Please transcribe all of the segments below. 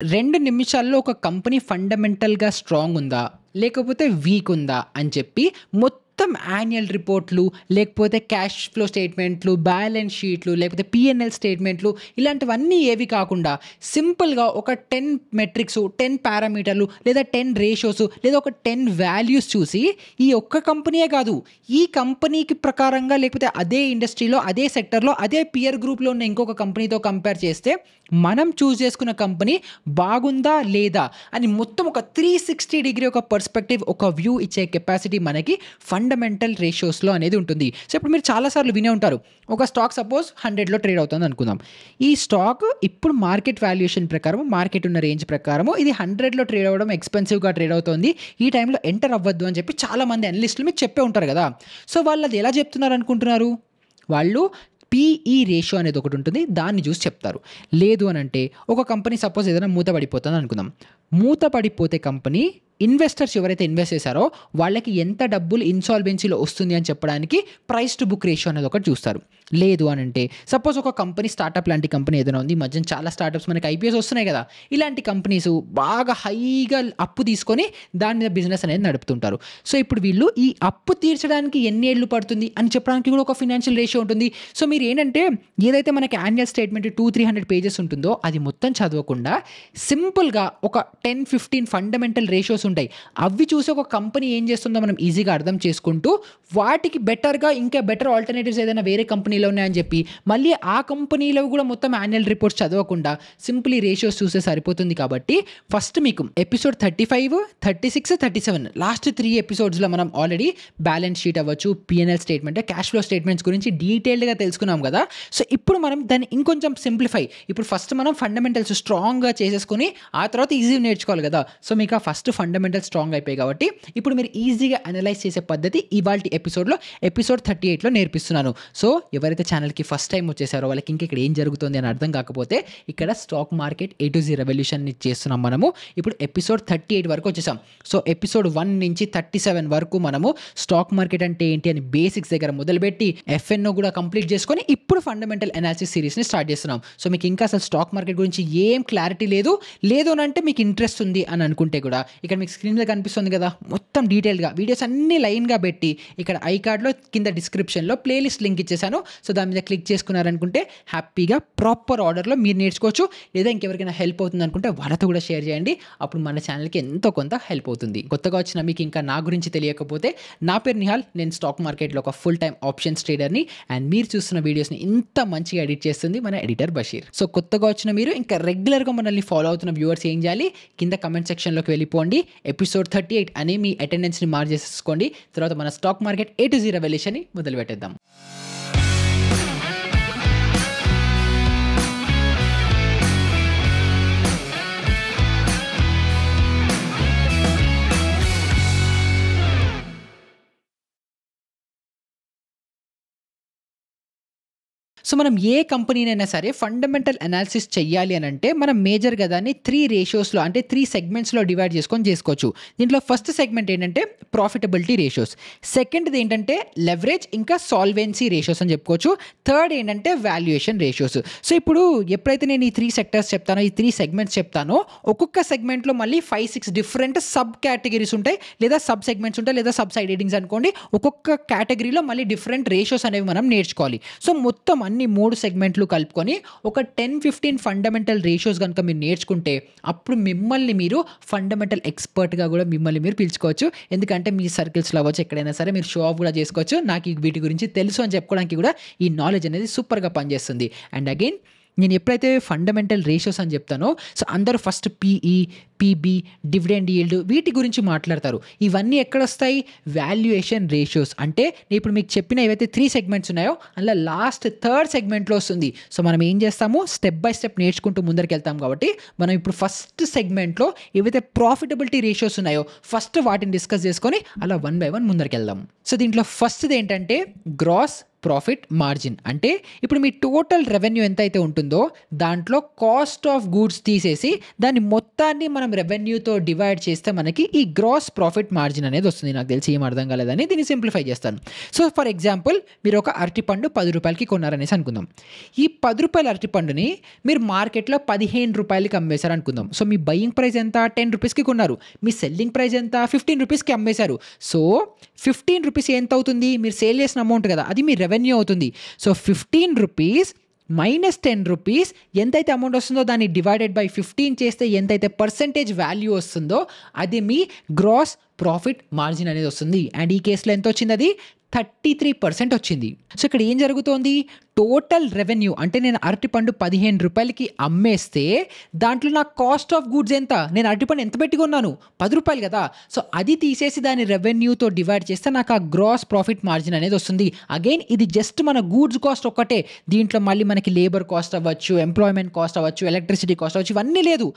2 నిమిషాల్లో ఒక company ఫండమెంటల్‌గా strong ఉందా? లేకపోతే వీక్ ఉందా? అని చెప్పి మొత్తం యాన్యుయల్ రిపోర్ట్‌లు, లేకపోతే క్యాష్ ఫ్లో స్టేట్‌మెంట్‌లు, బ్యాలెన్స్ షీట్‌లు, లేకపోతే పీఎన్ఎల్ స్టేట్‌మెంట్‌లు ఇలాంటివన్నీ ఏవి కాకుండా సింపుల్‌గా ఒక 10 మెట్రిక్స్, 10 పారామీటర్లు లేదా 10 రేషియోస్ లేదా ఒక 10 వాల్యూస్ చూసి ఈ ఒక్క కంపెనీయే కాదు, ఈ కంపెనీకి ప్రకారంగా లేకపోతే అదే ఇండస్ట్రీలో, అదే సెక్టర్‌లో, అదే పియర్ గ్రూప్‌లో ఉన్న ఇంకొక కంపెనీతో కంపేర్ చేస్తే మనం చూజ్ చేసుకున్న కంపెనీ బాగుందా? లేదా? అని మొత్తం ఒక 360 డిగ్రీ ఒక పర్స్పెక్టివ్, ఒక వ్యూ ఇచ్చే కెపాసిటీ మనకి ఫండమెంటల్ రేషియోస్‌లో అనేది ఉంటుంది. సో, ఇప్పుడు మీరు చాలా సార్లు వినే ఉంటారు. ఒక స్టాక్ సపోజ్ 100లో ట్రేడ్ అవుతుంది అనుకుందాం. ఈ స్టాక్ ఇప్పుడు మార్కెట్ వాల్యుయేషన్ ప్రకారం, మార్కెట్ ఉన్న రేంజ్ ప్రకారము ఇది 100లో ట్రేడ్ అవ్వడం ఎక్స్‌పెన్సివ్‌గా ట్రేడ్ అవుతోంది. ఈ టైంలో ఎంటర్ అవ్వద్దు అని చెప్పి చాలామంది అనలిస్టులు మీకు చెప్పే ఉంటారు కదా! సో, వాళ్ళు అది ఎలా చెప్తున్నారు అనుకుంటున్నారు? వాళ్ళు పీఈ రేషియో అనేది ఒకటి ఉంటుంది. దాన్ని చూసి చెప్తారు. లేదు అనంటే ఒక కంపెనీ సపోజ్ ఏదైనా మూత పడిపోతుంది అనుకుందాం. మూత పడిపోతే కంపెనీ ఇన్వెస్టర్స్ ఎవరైతే ఇన్వెస్ట్ చేశారో వాళ్ళకి ఎంత డబ్బులు ఇన్సాల్వెన్సీలో వస్తుంది అని చెప్పడానికి ప్రైస్ టు బుక్ రేషియో అనేది ఒకటి చూస్తారు. లేదు అనంటే సపోజ్ ఒక కంపెనీ స్టార్టప్ లాంటి కంపెనీ ఏదైనా ఉంది. ఈ మధ్యన చాలా స్టార్టప్స్ మనకి ఐపీఎస్ వస్తున్నాయి కదా! ఇలాంటి కంపెనీస్ బాగా హైగా అప్పు తీసుకొని దాని మీద బిజినెస్ అనేది నడుపుతుంటారు. సో, ఇప్పుడు వీళ్ళు ఈ అప్పు తీర్చడానికి ఎన్ని ఏళ్ళు పడుతుంది అని చెప్పడానికి కూడా ఒక ఫినాన్షియల్ రేషియో ఉంటుంది. సో, మీరు ఏంటంటే ఏదైతే మనకి యాన్యుయల్ స్టేట్మెంట్ 200-300 పేజెస్ ఉంటుందో అది మొత్తం చదవకుండా సింపుల్‌గా ఒక 10-15 ఫండమెంటల్ రేషియోస్ ఉంటాయి. అవి చూసి ఒక కంపెనీ ఏం చేస్తుందో మనం ఈజీగా అర్థం చేసుకుంటూ వాటికి బెటర్‌గా ఇంకా బెటర్ ఆల్టర్‌నేటివ్స్ ఏదైనా వేరే కంపెనీలో ఉన్నాయని చెప్పి మళ్ళీ ఆ కంపెనీలో కూడా మొత్తం యాన్యుయల్ రిపోర్ట్స్ చదవకుండా సింపుల్ ఈ రేషియోస్ చూస్తే సరిపోతుంది. కాబట్టి ఫస్ట్ మీకు ఎపిసోడ్ 35, 36, 37 లాస్ట్ 3 ఎపిసోడ్స్‌లో మనం ఆల్రెడీ బ్యాలెన్స్ షీట్ అవ్వచ్చు, PNL statement, cash flow statements గురించి డీటెయిల్డ్‌గా తెలుసుకున్నాం కదా! సో, ఇప్పుడు మనం దాన్ని ఇంకొంచెం సింప్లిఫై, ఇప్పుడు ఫస్ట్ మనం ఫండమెంటల్స్ స్ట్రాంగ్‌గా చేసేసుకొని ఆ తర్వాత ఈజీగా నేర్చుకోవాలి కదా! సో, మీకు ఆ ఫస్ట్ ఫండమెంటల్ స్ట్రాంగ్ అయిపోయాయి కాబట్టి ఇప్పుడు మీరు ఈజీగా అనలైజ్ చేసే పద్ధతి ఇవాల్టి ఎపిసోడ్‌లో ఎపిసోడ్ 38లో నేర్పిస్తున్నాను. సో, ఎవరైతే ఛానల్‌కి ఫస్ట్ టైం వచ్చేసారో వాళ్ళకి ఇంకా ఇక్కడ ఏం జరుగుతుంది అని అర్థం కాకపోతే ఇక్కడ stock market A to Z రెవల్యూషన్‌ని చేస్తున్నాం మనము. ఇప్పుడు ఎపిసోడ్ 38 వరకు వచ్చేసాం. సో, ఎపిసోడ్ 1 నుంచి 37 వరకు మనము స్టాక్ మార్కెట్ అంటే ఏంటి అని బేసిక్స్ దగ్గర మొదలుపెట్టి ఎఫ్ఎన్ఓ కూడా కంప్లీట్ చేసుకొని ఇప్పుడు ఫండమెంటల్ అనాలిసిస్ సిరీస్‌ని స్టార్ట్ చేస్తున్నాం. సో, మీకు ఇంకా అసలు స్టాక్ మార్కెట్ గురించి ఏం క్లారిటీ లేదు అని అంటే మీకు ఇంట్రెస్ట్ ఉంది అని అనుకుంటే కూడా ఇక్కడ మీకు స్క్రీన్ మీద కనిపిస్తుంది కదా! మొత్తం డీటెయిల్‌గా వీడియోస్ అన్నీ లైన్‌గా పెట్టి ఇక్కడ ఐ కార్డ్‌లో కింద డిస్క్రిప్షన్‌లో ప్లేలిస్ట్ లింక్ ఇచ్చేసాను. సో, దాని మీద క్లిక్ చేసుకున్నారనుకుంటే హ్యాపీగా ప్రాపర్ ఆర్డర్‌లో మీరు నేర్చుకోవచ్చు. లేదా ఇంకెవరికైనా హెల్ప్ అవుతుంది అనుకుంటే వాళ్ళతో కూడా షేర్ చేయండి. అప్పుడు మన ఛానల్‌కి ఎంతో కొంత హెల్ప్ అవుతుంది. కొత్తగా వచ్చిన మీకు ఇంకా నా గురించి తెలియకపోతే నా పేరు నిహాల్. నేను స్టాక్ మార్కెట్‌లో ఒక ఫుల్ టైమ్ ఆప్షన్స్ ట్రేడర్‌ని. అండ్ మీరు చూస్తున్న వీడియోస్‌ని ఇంత మంచిగా ఎడిట్ చేస్తుంది మన ఎడిటర్ బషీర్. సో, కొత్తగా వచ్చిన మీరు ఇంకా రెగ్యులర్‌గా మనల్ని ఫాలో అవుతున్న వ్యూవర్స్ ఏం చేయాలి? కింద కమెంట్ సెక్షన్‌లోకి వెళ్ళిపోండి. ఎపిసోడ్ 38 అని మీ అటెండెన్స్‌ని మార్క్ చేసేసుకోండి. తర్వాత మన stock market A to Z రెవల్యూషన్‌ని మొదలుపెట్టేద్దాం. సో, మనం ఏ కంపెనీనైనా సరే ఫండమెంటల్ అనాలిసిస్ చెయ్యాలి అనంటే మనం మేజర్‌గా దాన్ని 3 రేషియోస్‌లో అంటే 3 సెగ్మెంట్స్‌లో డివైడ్ చేసుకొని చేసుకోవచ్చు. దీంట్లో ఫస్ట్ సెగ్మెంట్ ఏంటంటే ప్రాఫిటబిలిటీ రేషియోస్. సెకండ్‌ది ఏంటంటే లెవరేజ్ ఇంకా సాల్వెన్సీ రేషియోస్ అని చెప్పుకోవచ్చు. థర్డ్ ఏంటంటే వాల్యుయేషన్ రేషియోస్. సో, ఇప్పుడు ఎప్పుడైతే నేను ఈ 3 సెక్టర్స్ చెప్తానో, ఈ 3 సెగ్మెంట్స్ చెప్తానో ఒక్కొక్క సెగ్మెంట్‌లో మళ్ళీ 5-6 డిఫరెంట్ సబ్ కేటగిరీస్ ఉంటాయి. లేదా సబ్ సెగ్మెంట్స్ ఉంటాయి. లేదా సబ్ సైడ్ హెడింగ్స్ అనుకోండి. ఒక్కొక్క కేటగిరీలో మళ్ళీ డిఫరెంట్ రేషియోస్ అనేవి మనం నేర్చుకోవాలి. సో, మొత్తం అన్ని 3 సెగ్మెంట్లు కలుపుకొని ఒక 10-15 ఫండమెంటల్ రేషియోస్ గనుక మీరు నేర్చుకుంటే అప్పుడు మిమ్మల్ని మీరు ఫండమెంటల్ ఎక్స్‌పర్ట్‌గా కూడా మిమ్మల్ని మీరు పిలుచుకోవచ్చు. ఎందుకంటే మీ సర్కిల్స్‌లో అవ్వచ్చు, ఎక్కడైనా సరే మీరు షో ఆఫ్ కూడా చేసుకోవచ్చు. నాకు వీటి గురించి తెలుసు అని చెప్పుకోవడానికి కూడా ఈ నాలెడ్జ్ అనేది సూపర్‌గా పనిచేస్తుంది. అండ్ అగైన్ నేను ఎప్పుడైతే ఫండమెంటల్ రేషియోస్ అని చెప్తానో సో, అందరూ first PE, PB, dividend yield వీటి గురించి మాట్లాడతారు. ఇవన్నీ ఎక్కడొస్తాయి? Valuation ratios. అంటే నేను ఇప్పుడు మీకు చెప్పిన ఏవైతే 3 సెగ్మెంట్స్ ఉన్నాయో అందులో లాస్ట్ థర్డ్ సెగ్మెంట్‌లో వస్తుంది. సో, మనం ఏం చేస్తాము? స్టెప్ బై స్టెప్ నేర్చుకుంటూ ముందరికెళ్తాం కాబట్టి మనం ఇప్పుడు ఫస్ట్ సెగ్మెంట్‌లో ఏవైతే ప్రాఫిటబిలిటీ రేషియోస్ ఉన్నాయో ఫస్ట్ వాటిని డిస్కస్ చేసుకొని అలా వన్ బై వన్ ముందరికెళ్దాం. సో, దీంట్లో ఫస్ట్‌ది ఏంటంటే గ్రాస్ ప్రాఫిట్ మార్జిన్. అంటే ఇప్పుడు మీ టోటల్ రెవెన్యూ ఎంతైతే ఉంటుందో దాంట్లో కాస్ట్ ఆఫ్ గూడ్స్ తీసేసి దాన్ని మొత్తాన్ని మనం రెవెన్యూతో డివైడ్ చేస్తే మనకి ఈ గ్రాస్ ప్రాఫిట్ మార్జిన్ అనేది వస్తుంది. నాకు తెలిసి ఏం అర్థం కాలేదని దీన్ని సింప్లిఫై చేస్తాను. సో ఫర్ ఎగ్జాంపుల్ మీరు ఒక అరటిపండు 10 రూపాయలకి కొన్నారనేసి అనుకుందాం. ఈ 10 రూపాయల అరటిపండుని మీరు మార్కెట్లో 15 రూపాయలకి అమ్మేశారు అనుకుందాం. సో మీ బయింగ్ ప్రైస్ ఎంత? 10 రూపీస్కి కొన్నారు. మీ సెల్లింగ్ ప్రైస్ ఎంత? 15 రూపీస్కి అమ్మేశారు. సో 15 రూపీస్ ఎంత అవుతుంది? మీరు సేల్ చేసిన అమౌంట్ కదా, అది మీ రెవెన్యూ అవుతుంది. సో 15 రూపీస్ మైనస్ 10 రూపీస్ ఎంతైతే అమౌంట్ వస్తుందో దాన్ని డివైడెడ్ బై 15 చేస్తే ఎంతైతే పర్సెంటేజ్ వాల్యూ వస్తుందో అది మీ గ్రాస్ ప్రాఫిట్ మార్జిన్ అనేది వస్తుంది. అండ్ ఈ కేసులో ఎంత వచ్చింది? అది 33% వచ్చింది. సో ఇక్కడ ఏం జరుగుతోంది? టోటల్ రెవెన్యూ అంటే నేను అరటిపండు 15 రూపాయలకి అమ్మేస్తే దాంట్లో నా కాస్ట్ ఆఫ్ గూడ్స్ ఎంత? నేను అరటిపండు ఎంత పెట్టి కొన్నాను? 10 రూపాయలు కదా. సో అది తీసేసి దాని రెవెన్యూతో డివైడ్ చేస్తే నాకు ఆ గ్రాస్ ప్రాఫిట్ మార్జిన్ అనేది వస్తుంది. అగైన్ ఇది జస్ట్ మన గూడ్స్ కాస్ట్ ఒక్కటే. దీంట్లో మళ్ళీ మనకి లేబర్ కాస్ట్ అవ్వచ్చు, ఎంప్లాయ్మెంట్ కాస్ట్ అవ్వచ్చు, ఎలక్ట్రిసిటీ కాస్ట్ అవ్వచ్చు, ఇవన్నీ లేదు.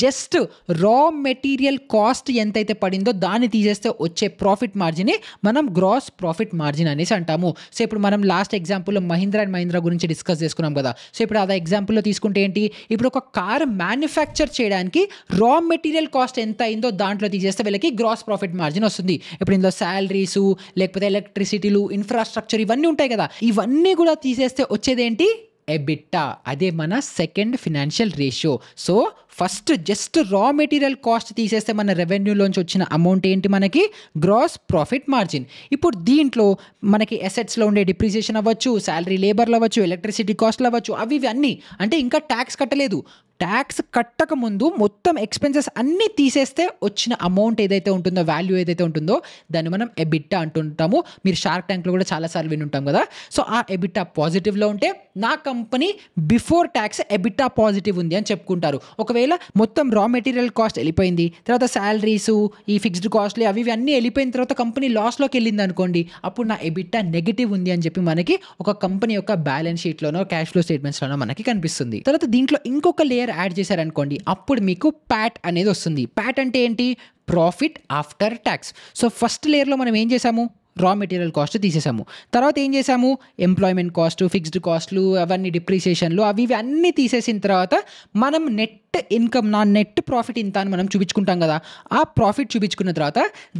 జస్ట్ రా మెటీరియల్ కాస్ట్ ఎంతైతే పడిందో దాన్ని తీసేస్తే వచ్చే ప్రాఫిట్ మార్జినే మనం గ్రాస్ ప్రాఫిట్ మార్జిన్ అనేసి అంటాము. సో ఇప్పుడు మనం లాస్ట్ ఎగ్జాంపుల్లో మహీంద్రా అండ్ మహీంద్రా గురించి డిస్కస్ చేసుకున్నాం కదా. సో ఇప్పుడు అదే ఎగ్జాంపుల్లో తీసుకుంటే ఏంటి? ఇప్పుడు ఒక కార్ మ్యానుఫ్యాక్చర్ చేయడానికి రా మెటీరియల్ కాస్ట్ ఎంత అయిందో దాంట్లో తీసేస్తే వీళ్ళకి గ్రాస్ ప్రాఫిట్ మార్జిన్ వస్తుంది. ఇప్పుడు ఇందులో శాలరీస్, లేకపోతే ఎలక్ట్రిసిటీలు, ఇన్ఫ్రాస్ట్రక్చర్ ఇవన్నీ ఉంటాయి కదా, ఇవన్నీ కూడా తీసేస్తే వచ్చేది ఏంటి? ఎబిట్టా. అదే మన second financial ratio. So first just raw material cost తీసేస్తే మన రెవెన్యూలోంచి వచ్చిన అమౌంట్ ఏంటి? మనకి గ్రాస్ ప్రాఫిట్ మార్జిన్. ఇప్పుడు దీంట్లో మనకి అసెట్స్లో ఉండే డిప్రిసియేషన్ అవ్వచ్చు, శాలరీ లేబర్లు అవ్వచ్చు, ఎలక్ట్రిసిటీ కాస్ట్లు అవ్వచ్చు, అవి అన్నీ అంటే ఇంకా ట్యాక్స్ కట్టలేదు. ట్యాక్స్ కట్టక ముందు మొత్తం ఎక్స్పెన్సెస్ అన్నీ తీసేస్తే వచ్చిన అమౌంట్ ఏదైతే ఉంటుందో, వాల్యూ ఏదైతే ఉంటుందో దాన్ని మనం ఎబిట్టా అంటుంటాము. మీరు షార్క్ ట్యాంక్లో కూడా చాలాసార్లు వినుంటాం కదా. సో ఆ ఎబిట్టా పాజిటివ్లో ఉంటే నా company before tax EBITDA positive ఉంది అని చెప్పుకుంటారు. ఒకవేళ మొత్తం రా మెటీరియల్ కాస్ట్ వెళ్ళిపోయింది, తర్వాత శాలరీస్, ఈ ఫిక్స్డ్ కాస్ట్లు అవి అన్నీ వెళ్ళిపోయిన తర్వాత కంపెనీ లాస్లోకి వెళ్ళింది అనుకోండి, అప్పుడు నా ఎబిట్టా నెగిటివ్ ఉంది అని చెప్పి మనకి ఒక కంపెనీ యొక్క బ్యాలెన్స్ షీట్లోనో క్యాష్ ఫ్లో స్టేట్మెంట్స్లోనో మనకి కనిపిస్తుంది. తర్వాత దీంట్లో ఇంకొక లేయర్ యాడ్ చేశారనుకోండి, అప్పుడు మీకు ప్యాట్ అనేది వస్తుంది. ప్యాట్ అంటే ఏంటి? Profit after tax. So first లేయర్లో మనం ఏం చేసాము? Raw material cost తీసేసాము. తర్వాత ఏం చేసాము? ఎంప్లాయ్మెంట్ కాస్ట్, ఫిక్స్డ్ కాస్ట్లు, అవన్నీ డిప్రిసియేషన్లు అవి అన్నీ తీసేసిన తర్వాత మనం నెట్ ఇన్కమ్, నా నెట్ ప్రాఫిట్ ఇంత అని మనం చూపించుకుంటాం కదా. ఆ ప్రాఫిట్ చూపించుకున్న తర్వాత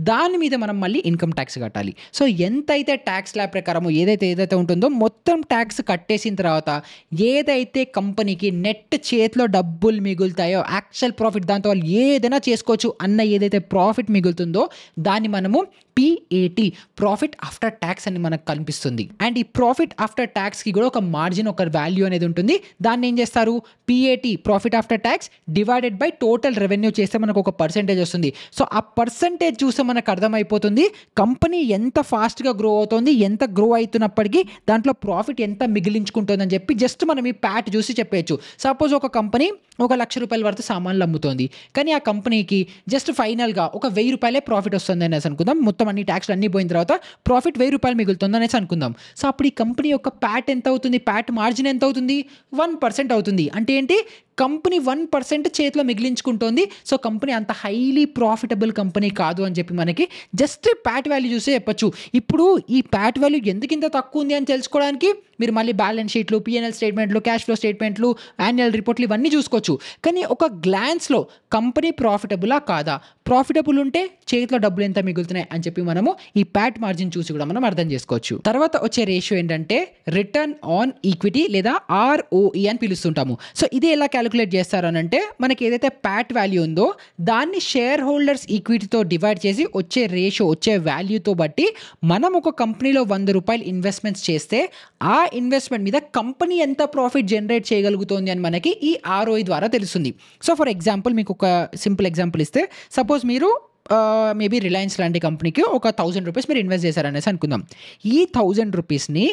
దాని మీద మనం మళ్ళీ ఇన్కమ్ ట్యాక్స్ కట్టాలి. సో ఎంతైతే ట్యాక్స్ ల్యాబ్ ప్రకారం ఏదైతే ఉంటుందో మొత్తం ట్యాక్స్ కట్టేసిన తర్వాత ఏదైతే కంపెనీకి నెట్ చేతిలో డబ్బులు మిగులుతాయో, యాక్చువల్ ప్రాఫిట్ దాంతో వాళ్ళు ఏదైనా చేసుకోవచ్చు అన్న ఏదైతే ప్రాఫిట్ మిగులుతుందో దాన్ని మనము పిఏటి, ప్రాఫిట్ ఆఫ్టర్ ట్యాక్స్ అని మనకు కనిపిస్తుంది. అండ్ ఈ ప్రాఫిట్ ఆఫ్టర్ ట్యాక్స్కి కూడా ఒక మార్జిన్, ఒక వాల్యూ అనేది ఉంటుంది. దాన్ని ఏం చేస్తారు? పిఏటి, profit after tax divided by total revenue చేస్తే మనకు ఒక పర్సెంటేజ్ వస్తుంది. సో ఆ పర్సెంటేజ్ చూస్తే మనకు అర్థమైపోతుంది కంపెనీ ఎంత ఫాస్ట్గా గ్రో అవుతుంది, ఎంత గ్రో అవుతున్నప్పటికీ దాంట్లో ప్రాఫిట్ ఎంత మిగిలించుకుంటుంది అని చెప్పి జస్ట్ మనం ఈ ప్యాట్ చూసి చెప్పేయచ్చు. సపోజ్ ఒక కంపెనీ 1,00,000 రూపాయల వరకు సామాన్లు అమ్ముతోంది, కానీ ఆ కంపెనీకి జస్ట్ ఫైనల్గా ఒక 1,000 రూపాయలే ప్రాఫిట్ వస్తుంది అనేసి అనుకుందాం. మొత్తం అన్ని ట్యాక్స్లు అన్నీ పోయిన తర్వాత ప్రాఫిట్ 1,000 రూపాయలు మిగులుతుంది అనేసి అనుకుందాం. సో అప్పుడు ఈ కంపెనీ యొక్క ప్యాట్ ఎంత అవుతుంది? ప్యాట్ మార్జిన్ ఎంత అవుతుంది? 1% అవుతుంది. అంటే ఏంటి? కంపెనీ 1% చేతిలో మిగిలించుకుంటోంది. సో కంపెనీ అంత హైలీ ప్రాఫిటబుల్ కంపెనీ కాదు అని చెప్పి మనకి జస్ట్ ప్యాట్ వాల్యూ చూసే చెప్పచ్చు. ఇప్పుడు ఈ ప్యాట్ వాల్యూ ఎందుకు ఇంత తక్కువ ఉంది అని తెలుసుకోవడానికి మీరు మళ్ళీ బ్యాలెన్స్ షీట్లు, పిఎన్ఎల్ స్టేట్మెంట్లు, క్యాష్ ఫ్లో స్టేట్మెంట్లు, యాన్యువల్ రిపోర్ట్లు ఇవన్నీ చూసుకోవచ్చు. కానీ ఒక గ్లాన్స్లో కంపెనీ ప్రాఫిటబులా కాదా, ప్రాఫిటబుల్ ఉంటే చేతిలో డబ్బులు ఎంత మిగులుతున్నాయి అని చెప్పి మనము ఈ ప్యాట్ మార్జిన్ చూసి కూడా మనం అర్థం చేసుకోవచ్చు. తర్వాత వచ్చే రేషియో ఏంటంటే రిటర్న్ ఆన్ ఈక్విటీ లేదా ఆర్ఓఈ అని పిలుస్తుంటాము. సో ఇది ఎలా క్యాలిక్యులేట్ చేస్తారు అని అంటే మనకి ఏదైతే ప్యాట్ వాల్యూ ఉందో దాన్ని షేర్ హోల్డర్స్ ఈక్విటీతో డివైడ్ చేసి వచ్చే రేషియో, వచ్చే వాల్యూతో బట్టి మనం ఒక కంపెనీలో 100 రూపాయలు ఇన్వెస్ట్మెంట్స్ చేస్తే ఆ ఇన్వెస్ట్మెంట్ మీద కంపెనీ ఎంత ప్రాఫిట్ జనరేట్ చేయగలుగుతుంది అని మనకి ఈ ఆర్ఓఈ ద్వారా తెలుస్తుంది. సో ఫర్ ఎగ్జాంపుల్ మీకు ఒక సింపుల్ ఎగ్జాంపుల్ ఇస్తే, సపోజ్ మీరు మేబీ రిలయన్స్ లాంటి కంపెనీకి ఒక 1,000 రూపీస్ మీరు ఇన్వెస్ట్ చేశారనేసి అనుకుందాం. ఈ 1,000 రూపీస్ని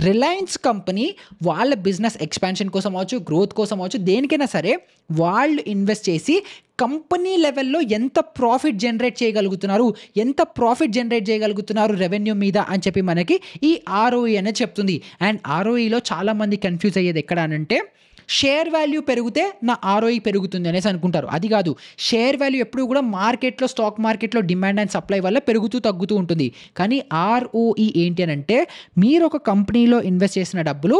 రిలయన్స్ కంపెనీ వాళ్ళ బిజినెస్ ఎక్స్పాన్షన్ కోసం అవచ్చు, గ్రోత్ కోసం అవచ్చు, దేనికైనా సరే వాళ్ళు ఇన్వెస్ట్ చేసి కంపెనీ లెవెల్లో ఎంత ప్రాఫిట్ జనరేట్ చేయగలుగుతున్నారు రెవెన్యూ మీద అని చెప్పి మనకి ఈ ఆర్ఓఈ అనేది చెప్తుంది. అండ్ ఆర్ఓఈలో చాలామంది కన్ఫ్యూజ్ అయ్యేది ఎక్కడ అనంటే షేర్ వాల్యూ పెరిగితే నా ఆర్ఓఈ పెరుగుతుంది అనేసి అనుకుంటారు. అది కాదు, షేర్ వాల్యూ ఎప్పుడు కూడా మార్కెట్లో, స్టాక్ మార్కెట్లో డిమాండ్ అండ్ సప్లై వల్ల పెరుగుతూ తగ్గుతూ ఉంటుంది. కానీ ఆర్ఓఈ ఏంటి అని అంటే మీరు ఒక కంపెనీలో ఇన్వెస్ట్ చేసిన డబ్బులు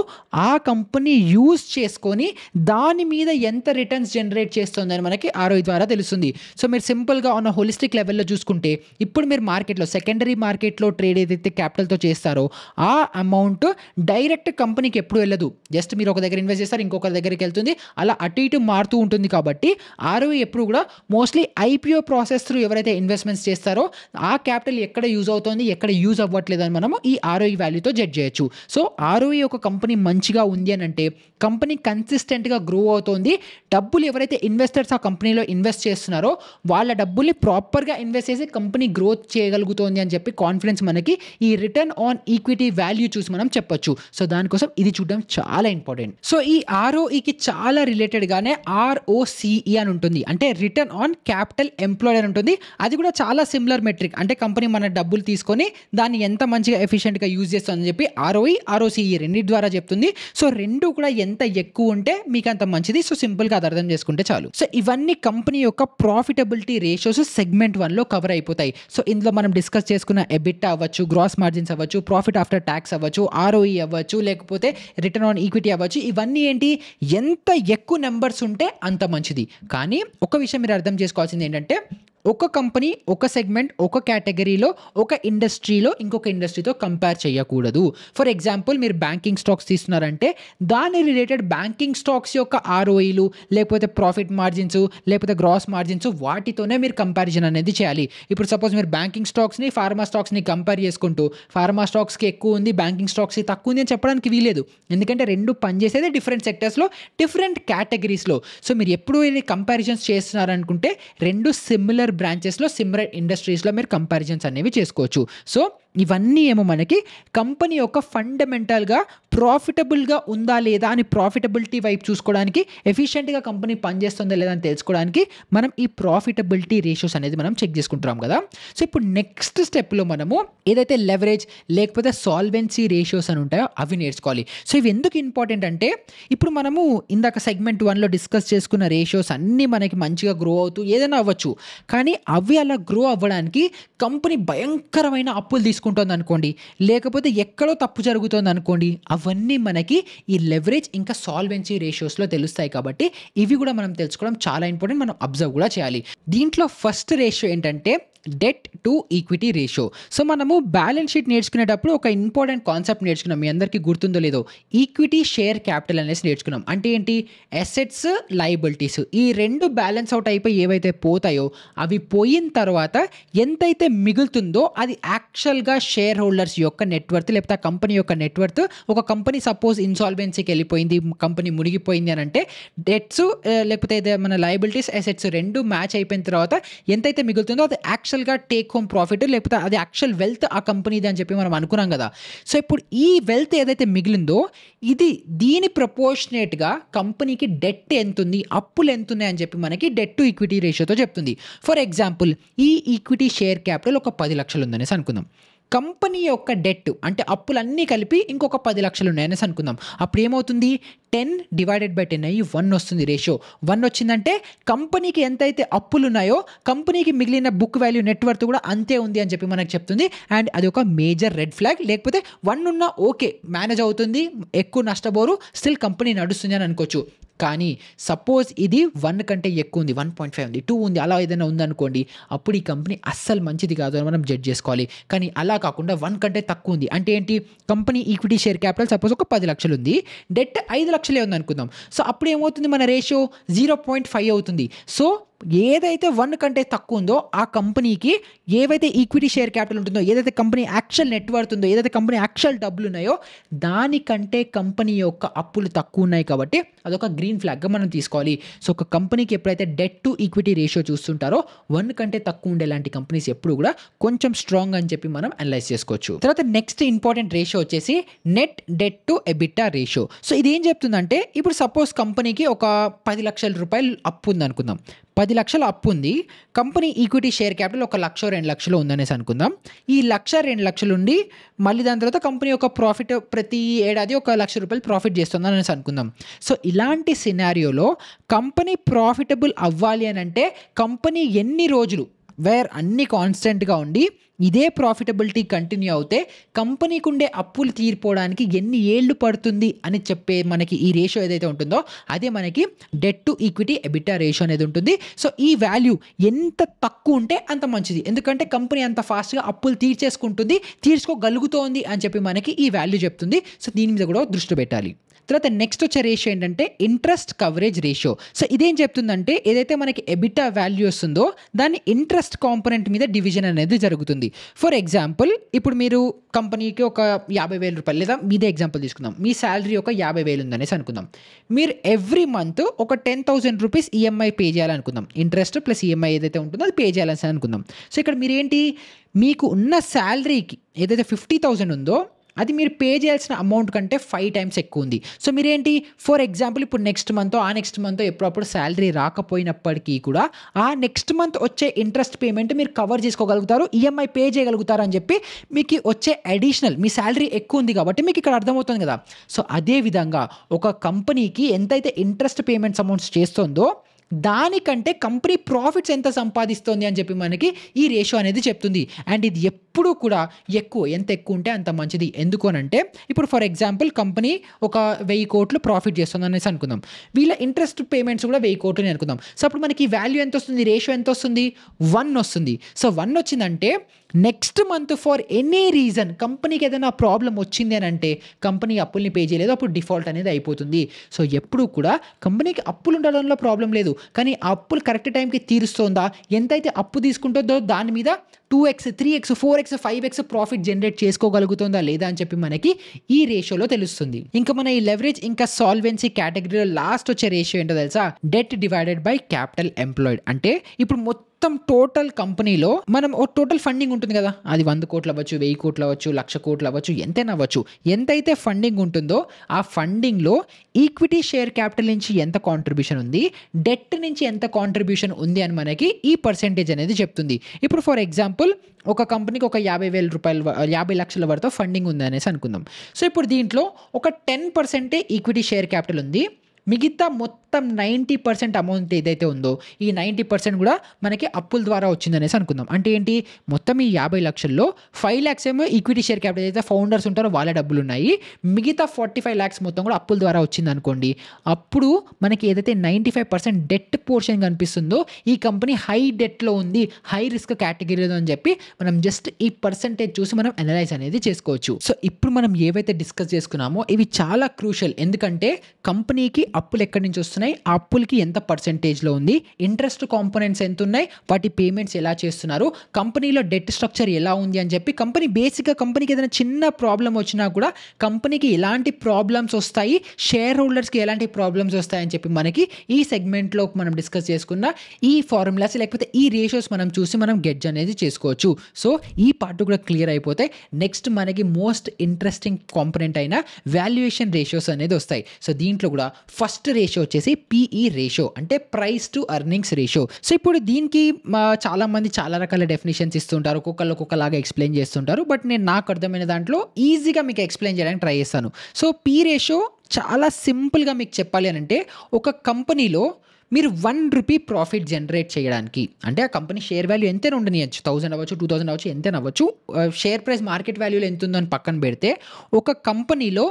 ఆ కంపెనీ యూజ్ చేసుకొని దాని మీద ఎంత రిటర్న్స్ జనరేట్ చేస్తుందని మనకి ఆర్ఓఈ ద్వారా తెలుస్తుంది. సో మీరు సింపుల్గా ఆన్ హోలిస్టిక్ లెవెల్లో చూసుకుంటే ఇప్పుడు మీరు మార్కెట్లో, సెకండరీ మార్కెట్లో ట్రేడ్ ఏదైతే క్యాపిటల్తో చేస్తారో ఆ అమౌంట్ డైరెక్ట్ కంపెనీకి ఎప్పుడు వెళ్ళదు. జస్ట్ మీరు ఒక దగ్గర ఇన్వెస్ట్ చేస్తారు, ఇంకొక దగ్గరికి వెళ్తుంది, అలా అటు ఇటు మారుతూ ఉంటుంది. కాబట్టి ఆర్ఓఈ ఎప్పుడు కూడా మోస్ట్లీ ఐపీఓ ప్రాసెస్ త్రూ ఎవరైతే ఇన్వెస్ట్మెంట్స్ చేస్తారో ఆ క్యాపిటల్ ఎక్కడ యూజ్ అవుతుంది, ఎక్కడ యూజ్ అవ్వట్లేదు అని మనము ఈ ఆర్ఓఈ వాల్యూతో జడ్జ్ చేయొచ్చు. సో ఆర్ఓఈ ఒక కంపెనీ మంచిగా ఉంది అని అంటే కంపెనీ కన్సిస్టెంట్గా గ్రో అవుతుంది, డబ్బులు ఎవరైతే ఇన్వెస్టర్స్ ఆ కంపెనీలో ఇన్వెస్ట్ చేస్తున్నారో వాళ్ళ డబ్బుల్ని ప్రాపర్గా ఇన్వెస్ట్ చేసి కంపెనీ గ్రోత్ చేయగలుగుతుంది అని చెప్పి కాన్ఫిడెన్స్ మనకి ఈ రిటర్న్ ఆన్ ఈక్విటీ వాల్యూ చూసి మనం చెప్పొచ్చు. సో దానికోసం ఇది చూడడం చాలా ఇంపార్టెంట్. సో ఈ ఆర్ఓఈకి చాలా రిలేటెడ్గానే ఆర్ఓసిఈ అని ఉంటుంది, అంటే రిటర్న్ ఆన్ క్యాపిటల్ ఎంప్లాయిడ్ అని ఉంటుంది. అది కూడా చాలా సిమిలర్ మెట్రిక్, అంటే కంపెనీ మన డబ్బులు తీసుకొని దాన్ని ఎంత మంచిగా ఎఫిషియెంట్గా యూజ్ చేస్తుందని చెప్పి ఆర్ఓఈ, ఆర్ఓసిఈ రెండింటి ద్వారా చెప్తుంది. సో రెండు కూడా ఎంత ఎక్కువ ఉంటే మీకు అంత మంచిది. సో సింపుల్గా అది అర్థం చేసుకుంటే చాలు. సో ఇవన్నీ కంపెనీ యొక్క ప్రాఫిటబిలిటీ రేషియోస్ సెగ్మెంట్ 1లో కవర్ అయిపోతాయి. సో ఇందులో మనం డిస్కస్ చేసుకున్న ఎబిటా అవ్వచ్చు, గ్రాస్ మార్జిన్స్ అవ్వచ్చు, ప్రాఫిట్ ఆఫ్టర్ ట్యాక్స్ అవ్వచ్చు, ఆర్ఓఈ అవ్వచ్చు, లేకపోతే రిటర్న్ ఆన్ ఈక్విటీ అవ్వచ్చు. ఇవన్నీ ఏంటి, ఎంత ఎక్కువ నెంబర్స్ ఉంటే అంత మంచిది. కానీ ఒక విషయం మీరు అర్థం చేసుకోవాల్సింది ఏంటంటే ఒక కంపెనీ, ఒక సెగ్మెంట్, ఒక కేటగిరీలో, ఒక ఇండస్ట్రీలో ఇంకొక ఇండస్ట్రీతో కంపేర్ చేయకూడదు. ఫర్ ఎగ్జాంపుల్ మీరు బ్యాంకింగ్ స్టాక్స్ తీస్తున్నారంటే దాని రిలేటెడ్ బ్యాంకింగ్ స్టాక్స్ యొక్క ఆర్ఓఈలు, లేకపోతే ప్రాఫిట్ మార్జిన్స్, లేకపోతే గ్రాస్ మార్జిన్స్, వాటితోనే మీరు కంపారిజన్ అనేది చేయాలి. ఇప్పుడు సపోజ్ మీరు బ్యాంకింగ్ స్టాక్స్ని, ఫార్మా స్టాక్స్ని కంపేర్ చేసుకుంటూ ఫార్మా స్టాక్స్కి ఎక్కువ ఉంది, బ్యాంకింగ్ స్టాక్స్కి తక్కువ ఉంది అని చెప్పడానికి వీలేదు. ఎందుకంటే రెండు పనిచేసేది డిఫరెంట్ సెక్టర్స్లో, డిఫరెంట్ కేటగిరీస్లో. సో మీరు ఎప్పుడు కంపారిజన్స్ చేస్తున్నారనుకుంటే రెండు సిమిలర్ బ్రాంచెస్లో, సిమిలర్ ఇండస్ట్రీస్లో మీరు కంపారిజన్స్ అనేవి చేసుకోవచ్చు. సో ఇవన్నీ ఏమో మనకి కంపెనీ యొక్క ఫండమెంటల్గా ప్రాఫిటబుల్గా ఉందా లేదా అని ప్రాఫిటబిలిటీ వైపు చూసుకోవడానికి, ఎఫిషియెంట్గా కంపెనీ పనిచేస్తుందా లేదా అని తెలుసుకోవడానికి మనం ఈ ప్రాఫిటబిలిటీ రేషియోస్ అనేది మనం చెక్ చేసుకుంటున్నాం కదా. సో ఇప్పుడు నెక్స్ట్ స్టెప్లో మనము ఏదైతే లెవరేజ్ లేకపోతే సాల్వెన్సీ రేషియోస్ అని ఉంటాయో అవి నేర్చుకోవాలి. సో ఇవి ఎందుకు ఇంపార్టెంట్ అంటే ఇప్పుడు మనము ఇందాక సెగ్మెంట్ 1లో డిస్కస్ చేసుకున్న రేషియోస్ అన్నీ మనకి మంచిగా గ్రో అవుతూ ఏదైనా అవ్వచ్చు, కానీ అవి అలా గ్రో అవ్వడానికి కంపెనీ భయంకరమైన అప్పులు తీసుకుంటుంది అనుకోండి, లేకపోతే ఎక్కడో తప్పు జరుగుతుంది అనుకోండి, అవన్నీ మనకి ఈ లెవరేజ్ ఇంకా సాల్వెన్సీ రేషియోస్లో తెలుస్తాయి. కాబట్టి ఇవి కూడా మనం తెలుసుకోవడం చాలా ఇంపార్టెంట్, మనం అబ్జర్వ్ కూడా చేయాలి. దీంట్లో ఫస్ట్ రేషియో ఏంటంటే debt to equity ratio. So మనము బ్యాలెన్స్ షీట్ నేర్చుకునేటప్పుడు ఒక ఇంపార్టెంట్ కాన్సెప్ట్ నేర్చుకున్నాం, మీ అందరికీ గుర్తుందో లేదో, ఈక్విటీ షేర్ క్యాపిటల్ అనేసి నేర్చుకున్నాం. అంటే ఏంటి, అసెట్స్, లయబిలిటీస్ ఈ రెండు బ్యాలెన్స్ అవుట్ అయిపోయి ఏవైతే పోతాయో అవి పోయిన తర్వాత ఎంతైతే మిగులుతుందో అది యాక్చువల్గా షేర్ హోల్డర్స్ యొక్క నెట్వర్త్, లేకపోతే ఆ కంపెనీ యొక్క నెట్వర్త్. ఒక కంపెనీ సపోజ్ ఇన్సాల్వెన్సీకి వెళ్ళిపోయింది, కంపెనీ మునిగిపోయింది అని అంటే డెట్స్ లేకపోతే మన లయబిలిటీస్, అసెట్స్ రెండు మ్యాచ్ అయిపోయిన తర్వాత ఎంతైతే మిగులుతుందో అది యాక్చువల్గా టేక్ హోమ్ ప్రాఫిట్, లేకపోతే అది యాక్చువల్ వెల్త్ ఆ కంపెనీది అని చెప్పి మనం అనుకున్నాం కదా. సో ఇప్పుడు ఈ వెల్త్ ఏదైతే మిగిలిందో దీని ప్రపోర్షనేట్గా కంపెనీకి డెట్ ఎంత ఉంది, అప్పులు ఎంత ఉన్నాయి అని చెప్పి మనకి డెట్ టు ఈక్విటీ రేషియోతో చెప్తుంది. ఫర్ ఎగ్జాంపుల్ ఈ ఈక్విటీ షేర్ క్యాపిటల్ ఒక 10 లక్షలు ఉందనేసి అనుకుందాం. కంపెనీ యొక్క డెట్ అంటే అప్పులన్నీ కలిపి ఇంకొక 10 లక్షలు ఉన్నాయనేసి అనుకుందాం. అప్పుడు ఏమవుతుంది, 10/10 అయ్యి 1 వస్తుంది రేషియో. 1 వచ్చిందంటే కంపెనీకి ఎంతైతే అప్పులు ఉన్నాయో కంపెనీకి మిగిలిన బుక్ వాల్యూ నెట్వర్త్ కూడా అంతే ఉంది అని చెప్పి మనకు చెప్తుంది. అండ్ అది ఒక మేజర్ రెడ్ ఫ్లాగ్. లేకపోతే 1 ఉన్నా ఓకే, మేనేజ్ అవుతుంది, ఎక్కువ నష్టపోరు, స్టిల్ కంపెనీ నడుస్తుంది అని అనుకోవచ్చు. కానీ సపోజ్ ఇది 1 కంటే ఎక్కువ ఉంది, 1.5 ఉంది, 2 ఉంది, అలా ఏదైనా ఉందనుకోండి, అప్పుడు ఈ కంపెనీ అస్సలు మంచిది కాదు అని మనం జడ్జ్ చేసుకోవాలి. కానీ అలా కాకుండా 1 కంటే తక్కువ ఉంది అంటే ఏంటి, company equity share capital suppose ఒక 10 లక్షలు ఉంది, డెట్ 5 లక్షలే ఉంది అనుకుందాం. సో అప్పుడు ఏమవుతుంది, మన రేషియో 0.5 అవుతుంది. సో ఏదైతే 1 కంటే తక్కువ ఉందో ఆ కంపెనీకి ఏవైతే ఈక్విటీ షేర్ క్యాపిటల్ ఉంటుందో, ఏదైతే కంపెనీ యాక్చువల్ నెట్వర్త్ ఉందో, ఏదైతే కంపెనీ యాక్చువల్ డబ్బులు ఉన్నాయో దానికంటే కంపెనీ యొక్క అప్పులు తక్కువ ఉన్నాయి. కాబట్టి అదొక గ్రీన్ ఫ్లాగ్గా మనం తీసుకోవాలి. సో ఒక కంపెనీకి ఎప్పుడైతే డెట్ టు ఈక్విటీ రేషియో చూస్తుంటారో 1 కంటే తక్కువ ఉండేలాంటి కంపెనీస్ ఎప్పుడు కూడా కొంచెం స్ట్రాంగ్ అని చెప్పి మనం అనలైజ్ చేసుకోవచ్చు. తర్వాత నెక్స్ట్ ఇంపార్టెంట్ రేషియో వచ్చేసి net debt to EBITDA ratio. So ఇది ఏం చెప్తుందంటే ఇప్పుడు సపోజ్ కంపెనీకి ఒక 10 లక్షల రూపాయలు అప్పు ఉంది అనుకుందాం. 10,00,000 అప్పు ఉంది. కంపెనీ ఈక్విటీ షేర్ క్యాపిటల్ 1,00,000 2,00,000 ఉందనేసి అనుకుందాం. ఈ 1,00,000 2,00,000 ఉండి మళ్ళీ దాని తర్వాత కంపెనీ యొక్క ప్రాఫిట్ ప్రతి ఏడాది ₹1,00,000 ప్రాఫిట్ చేస్తుంది అనేసి అనుకుందాం. సో ఇలాంటి సినారియోలో కంపెనీ ప్రాఫిటబుల్ అవ్వాలి అని అంటే కంపెనీ ఎన్ని రోజులు వేర్ అన్ని కాన్స్టెంట్గా ఉండి ఇదే ప్రాఫిటబిలిటీ కంటిన్యూ అవుతే కంపెనీకి ఉండే అప్పులు తీరిపోవడానికి ఎన్ని ఏళ్ళు పడుతుంది అని చెప్పే మనకి ఈ రేషియో ఏదైతే ఉంటుందో అదే మనకి debt to equity EBITDA ratio అనేది ఉంటుంది. సో ఈ వాల్యూ ఎంత తక్కువ ఉంటే అంత మంచిది, ఎందుకంటే కంపెనీ అంత ఫాస్ట్గా అప్పులు తీర్చుకోగలుగుతోంది అని చెప్పి మనకి ఈ వాల్యూ చెప్తుంది. సో దీని మీద కూడా దృష్టి పెట్టాలి. తర్వాత నెక్స్ట్ వచ్చే రేషియో ఏంటంటే ఇంట్రెస్ట్ కవరేజ్ రేషియో. సో ఇదేం చెప్తుందంటే ఏదైతే మనకి ఎబిటా వాల్యూ వస్తుందో దాన్ని ఇంట్రెస్ట్ కాంపోనెంట్ మీద డివిజన్ అనేది జరుగుతుంది. ఫర్ ఎగ్జాంపుల్ ఇప్పుడు మీరు కంపెనీకి ఒక ₹50,000 లేదా మీదే ఎగ్జాంపుల్ తీసుకుందాం, మీ శాలరీ ఒక 50,000 ఉందనేసి అనుకుందాం. మీరు ఎవ్రీ మంత్ ఒక ₹10,000 ఈఎంఐ పే చేయాలనుకుందాం, ఇంట్రెస్ట్ ప్లస్ ఈఎంఐ ఏదైతే ఉంటుందో అది పే చేయాలని అనుకుందాం. సో ఇక్కడ మీరేంటి, మీకు ఉన్న శాలరీకి ఏదైతే 50,000 ఉందో అది మీరు పే చేయాల్సిన అమౌంట్ కంటే 5 times ఎక్కువ ఉంది. సో మీరేంటి, ఫర్ ఎగ్జాంపుల్ ఇప్పుడు నెక్స్ట్ మంత్ ఎప్పుడప్పుడు శాలరీ రాకపోయినప్పటికీ కూడా ఆ నెక్స్ట్ మంత్ వచ్చే ఇంట్రెస్ట్ పేమెంట్ మీరు కవర్ చేసుకోగలుగుతారు, ఈఎంఐ పే చేయగలుగుతారు అని చెప్పి మీకు వచ్చే అడిషనల్ మీ శాలరీ ఎక్కువ ఉంది కాబట్టి మీకు ఇక్కడ అర్థమవుతుంది కదా. సో అదే విధంగా ఒక కంపెనీకి ఎంతైతే ఇంట్రెస్ట్ పేమెంట్స్ అమౌంట్స్ చేస్తుందో దానికంటే కంపెనీ ప్రాఫిట్స్ ఎంత సంపాదిస్తుంది అని చెప్పి మనకి ఈ రేషియో అనేది చెప్తుంది. అండ్ ఇది ఎప్పుడూ కూడా ఎంత ఎక్కువ ఉంటే అంత మంచిది. ఎందుకు అనంటే ఇప్పుడు ఫర్ ఎగ్జాంపుల్ కంపెనీ ఒక 1,000 కోట్లు ప్రాఫిట్ చేస్తుంది అనేసి అనుకుందాం, వీళ్ళ ఇంట్రెస్ట్ పేమెంట్స్ కూడా 1,000 కోట్లు అనుకుందాం. సో అప్పుడు మనకి వాల్యూ ఎంత వస్తుంది, రేషియో ఎంత వస్తుంది, 1 వస్తుంది. సో 1 వచ్చిందంటే next month for any reason కంపెనీకి ఏదైనా ప్రాబ్లం వచ్చింది అని అంటే కంపెనీ అప్పుల్ని పే చేయలేదు, అప్పుడు డిఫాల్ట్ అనేది అయిపోతుంది. సో ఎప్పుడు కూడా కంపెనీకి అప్పులు ఉండడంలో ప్రాబ్లం లేదు, కానీ ఆ అప్పులు కరెక్ట్ టైంకి తీరుస్తుందా, ఎంతైతే అప్పు తీసుకుంటుందో దాని మీద 2x 3x 4x 5x profit generate చేసుకోగలుగుతుందా లేదా అని చెప్పి మనకి ఈ రేషియోలో తెలుస్తుంది. ఇంకా మన ఈ లెవరేజ్ ఇంకా సాల్వెన్సీ కేటగిరీలో లాస్ట్ వచ్చే రేషియో ఏంటో తెలుసా, debt divided by capital employed. అంటే ఇప్పుడు మొత్తం టోటల్ కంపెనీలో మనం ఓ టోటల్ ఫండింగ్ ఉంటుంది కదా, అది 100 కోట్లు అవ్వచ్చు, 1000 కోట్లు అవ్వచ్చు, 1,00,000 కోట్లు అవ్వచ్చు, ఎంతైనా అవ్వచ్చు. ఎంతైతే ఫండింగ్ ఉంటుందో ఆ ఫండింగ్లో ఈక్విటీ షేర్ క్యాపిటల్ నుంచి ఎంత కాంట్రిబ్యూషన్ ఉంది, డెట్ నుంచి ఎంత కాంట్రిబ్యూషన్ ఉంది అని మనకి ఈ పర్సెంటేజ్ అనేది చెప్తుంది. ఇప్పుడు ఫర్ ఎగ్జాంపుల్ ఒక కంపెనీకి ఒక ₹50,000 వరకు ఫండింగ్ ఉంది అనేసి అనుకుందాం. సో ఇప్పుడు దీంట్లో ఒక 10% ఈక్విటీ షేర్ క్యాపిటల్ ఉంది, మిగతా మొత్తం 90% అమౌంట్ ఏదైతే ఉందో ఈ 90% కూడా మనకి అప్పుల ద్వారా వచ్చిందనేసి అనుకుందాం. అంటే ఏంటి, మొత్తం ఈ 50 లక్షల్లో 5 lakhs ఏమో ఈక్విటీ షేర్ క్యాపిటల్ ఏదైతే ఫౌండర్స్ ఉంటారో వాళ్ళ డబ్బులు ఉన్నాయి, మిగతా 45 lakhs మొత్తం కూడా అప్పుల ద్వారా వచ్చింది అనుకోండి. అప్పుడు మనకి ఏదైతే 95% డెట్ పోర్షన్ కనిపిస్తుందో ఈ కంపెనీ హై డెట్లో ఉంది, హై రిస్క్ కేటగిరీలో అని చెప్పి మనం జస్ట్ ఈ పర్సెంటేజ్ చూసి మనం అనలైజ్ అనేది చేసుకోవచ్చు. సో ఇప్పుడు మనం ఏవైతే డిస్కస్ చేసుకున్నామో ఇవి చాలా క్రూషియల్, ఎందుకంటే కంపెనీకి అప్పులు ఎక్కడి నుంచి వస్తున్నాయి, ఆ అప్పులకి ఎంత పర్సెంటేజ్లో ఉంది, ఇంట్రెస్ట్ కాంపోనెంట్స్ ఎంత ఉన్నాయి, వాటి పేమెంట్స్ ఎలా చేస్తున్నారు, కంపెనీలో డెట్ స్ట్రక్చర్ ఎలా ఉంది అని చెప్పి కంపెనీకి ఏదైనా చిన్న ప్రాబ్లం వచ్చినా కూడా కంపెనీకి ఎలాంటి ప్రాబ్లమ్స్ వస్తాయి, షేర్ హోల్డర్స్కి ఎలాంటి ప్రాబ్లమ్స్ వస్తాయని చెప్పి మనకి ఈ సెగ్మెంట్లో మనం డిస్కస్ చేసుకున్న ఈ ఫార్ములాస్ లేకపోతే ఈ రేషియోస్ మనం చూసి మనం గెడ్జ్ అనేది చేసుకోవచ్చు. సో ఈ పార్ట్ కూడా క్లియర్ అయిపోతే నెక్స్ట్ మనకి మోస్ట్ ఇంట్రెస్టింగ్ కాంపోనెంట్ అయిన వాల్యుయేషన్ రేషియోస్ అనేది వస్తాయి. సో దీంట్లో కూడా ఫస్ట్ రేషియో వచ్చేసి పిఈ రేషియో, అంటే price to earnings ratio. So ఇప్పుడు దీనికి చాలామంది చాలా రకాల డెఫినేషన్స్ ఇస్తుంటారు, ఒక్కొక్కలాగా ఎక్స్ప్లెయిన్ చేస్తుంటారు, బట్ నేను నాకు అర్థమైన దాంట్లో ఈజీగా మీకు ఎక్స్ప్లెయిన్ చేయడానికి ట్రై చేస్తాను. సో పి రేషియో చాలా సింపుల్గా మీకు చెప్పాలి అని అంటే ఒక కంపెనీలో మీరు ₹1 ప్రాఫిట్ జనరేట్ చేయడానికి, అంటే ఆ కంపెనీ షేర్ వాల్యూ ఎంతైనా ఉండనియచ్చు, 1000 అవ్వచ్చు, 2000 అవ్వచ్చు, ఎంతైనా అవ్వచ్చు, షేర్ ప్రైస్ మార్కెట్ వాల్యూలో ఎంత ఉందో అని పక్కన పెడితే ఒక కంపెనీలో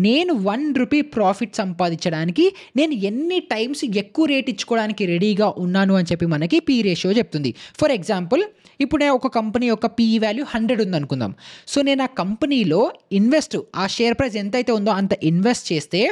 నేను ₹1 ప్రాఫిట్ సంపాదించడానికి నేను ఎన్ని టైమ్స్ ఎక్కువ రేట్ ఇచ్చుకోవడానికి రెడీగా ఉన్నాను అని చెప్పి మనకి పి రేషియో చెప్తుంది. ఫర్ ఎగ్జాంపుల్ ఇప్పుడు ఒక కంపెనీ యొక్క పిఈ వాల్యూ 100 ఉందనుకుందాం. సో నేను ఆ కంపెనీలో ఆ షేర్ ప్రైస్ ఎంతైతే ఉందో అంత ఇన్వెస్ట్ చేస్తే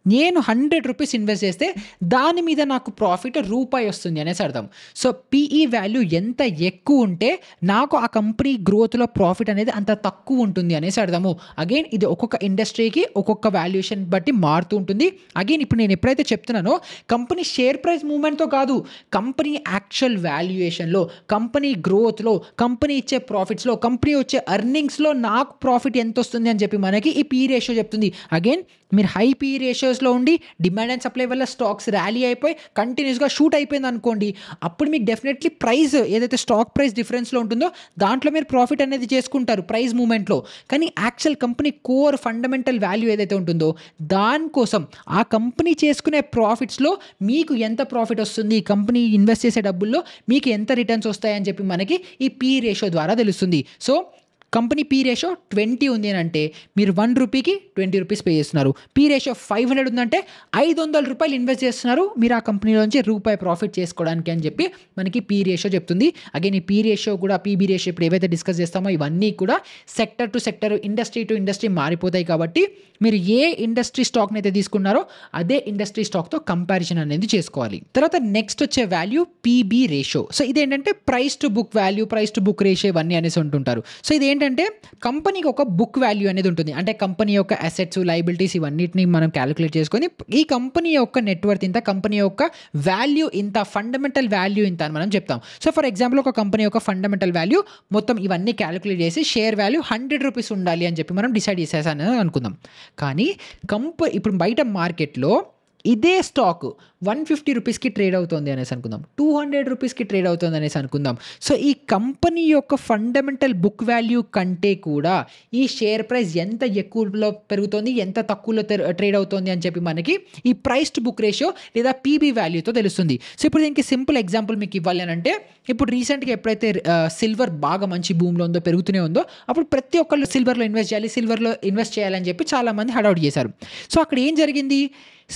నేను ₹100 ఇన్వెస్ట్ చేస్తే దాని మీద నాకు ప్రాఫిట్ ₹1 వస్తుంది అనేసి అర్థం. సో పిఈ వాల్యూ ఎంత ఎక్కువ ఉంటే నాకు ఆ కంపెనీ గ్రోత్లో ప్రాఫిట్ అనేది అంత తక్కువ ఉంటుంది అనేసి అర్థము. అగైన్ ఇది ఒక్కొక్క ఇండస్ట్రీకి ఒక్కొక్క వాల్యుయేషన్ బట్టి మారుతూ ఉంటుంది. అగైన్ ఇప్పుడు నేను ఎప్పుడైతే చెప్తున్నానో కంపెనీ షేర్ ప్రైస్ మూవ్మెంట్తో కాదు, కంపెనీ యాక్చువల్ వాల్యుయేషన్లో, కంపెనీ గ్రోత్లో, కంపెనీ ఇచ్చే ప్రాఫిట్స్లో, కంపెనీ వచ్చే ఎర్నింగ్స్లో నాకు ప్రాఫిట్ ఎంత వస్తుంది అని చెప్పి మనకి ఈ పి రేషియో చెప్తుంది. అగైన్ మీరు హై పి రేషియో రిజర్వ్స్లో ఉండి డిమాండ్ అండ్ సప్లై వల్ల స్టాక్స్ ర్యాలీ అయిపోయి కంటిన్యూస్గా షూట్ అయిపోయింది అనుకోండి, అప్పుడు మీకు డెఫినెట్లీ ప్రైస్ ఏదైతే స్టాక్ ప్రైస్ డిఫరెన్స్లో ఉంటుందో దాంట్లో మీరు ప్రాఫిట్ అనేది చేసుకుంటారు ప్రైస్ మూమెంట్లో. కానీ actual company core fundamental value ఏదైతే ఉంటుందో దానికోసం ఆ కంపెనీ చేసుకునే ప్రాఫిట్స్లో మీకు ఎంత ప్రాఫిట్ వస్తుంది, ఈ కంపెనీ ఇన్వెస్ట్ చేసే డబ్బుల్లో మీకు ఎంత రిటర్న్స్ వస్తాయని చెప్పి మనకి ఈ పీ రేషియో ద్వారా తెలుస్తుంది. సో కంపెనీ పీ రేషియో 20 ఉంది అని అంటే మీరు 1 రూపీకి 20 రూపీస్ పే చేస్తున్నారు. పీ రేషియో 500 ఉందంటే 500 రూపాయలు ఇన్వెస్ట్ చేస్తున్నారు మీరు ఆ కంపెనీలోంచి రూపాయి ప్రాఫిట్ చేసుకోవడానికి అని చెప్పి మనకి పీ రేషియో చెప్తుంది. అగైన్ ఈ పీ రేషియో కూడా పీబీ రేషియో ఇప్పుడు ఏవైతే డిస్కస్ చేస్తామో ఇవన్నీ కూడా sector to sector, industry to industry మారిపోతాయి. కాబట్టి మీరు ఏ ఇండస్ట్రీ స్టాక్ని అయితే తీసుకున్నారో అదే ఇండస్ట్రీ స్టాక్తో కంపారిజన్ అనేది చేసుకోవాలి. తర్వాత నెక్స్ట్ వచ్చే వాల్యూ పీబీ రేషియో. సో ఇదేంటంటే price to book value, price to book ratio ఇవన్నీ అనేసి ఉంటుంటారు. సో ఇది ఏంటంటే కంపెనీకి ఒక బుక్ వాల్యూ అనేది ఉంటుంది. అంటే కంపెనీ యొక్క అసెట్స్, లయబిలిటీస్ ఇవన్నిటిని మనం క్యాలిక్యులేట్ చేసుకొని ఈ కంపెనీ యొక్క నెట్వర్త్ ఇంత, కంపెనీ యొక్క వాల్యూ ఇంత, ఫండమెంటల్ వాల్యూ ఇంత అని మనం చెప్తాం. సో ఫర్ ఎగ్జాంపుల్ ఒక కంపెనీ యొక్క ఫండమెంటల్ వాల్యూ మొత్తం ఇవన్నీ క్యాలిక్యులేట్ చేసి షేర్ వాల్యూ 100 రూపీస్ ఉండాలి అని చెప్పి మనం డిసైడ్ చేసేసాను అనుకుందాం. కానీ ఇప్పుడు బయట మార్కెట్లో ఇదే స్టాక్ 150 రూపీస్కి ట్రేడ్ అవుతుంది అనేసి అనుకుందాం, 200 రూపీస్కి ట్రేడ్ అవుతుంది అనేసి అనుకుందాం. సో ఈ కంపెనీ యొక్క ఫండమెంటల్ బుక్ వాల్యూ కంటే కూడా ఈ షేర్ ప్రైస్ ఎంత ఎక్కువలో పెరుగుతుంది, ఎంత తక్కువలో ట్రేడ్ అవుతుంది అని చెప్పి మనకి ఈ ప్రైస్ టు బుక్ రేషియో లేదా పీబీ వాల్యూతో తెలుస్తుంది. సో ఇప్పుడు దీనికి సింపుల్ ఎగ్జాంపుల్ మీకు ఇవ్వాలి అని అంటే, ఇప్పుడు రీసెంట్గా ఎప్పుడైతే సిల్వర్ బాగా మంచి భూమిలో ఉందో, పెరుగుతూనే ఉందో, అప్పుడు ప్రతి ఒక్కళ్ళు సిల్వర్లో ఇన్వెస్ట్ చేయాలి, సిల్వర్లో ఇన్వెస్ట్ చేయాలని చెప్పి చాలామంది హడావుడి చేశారు. సో అక్కడ ఏం జరిగింది,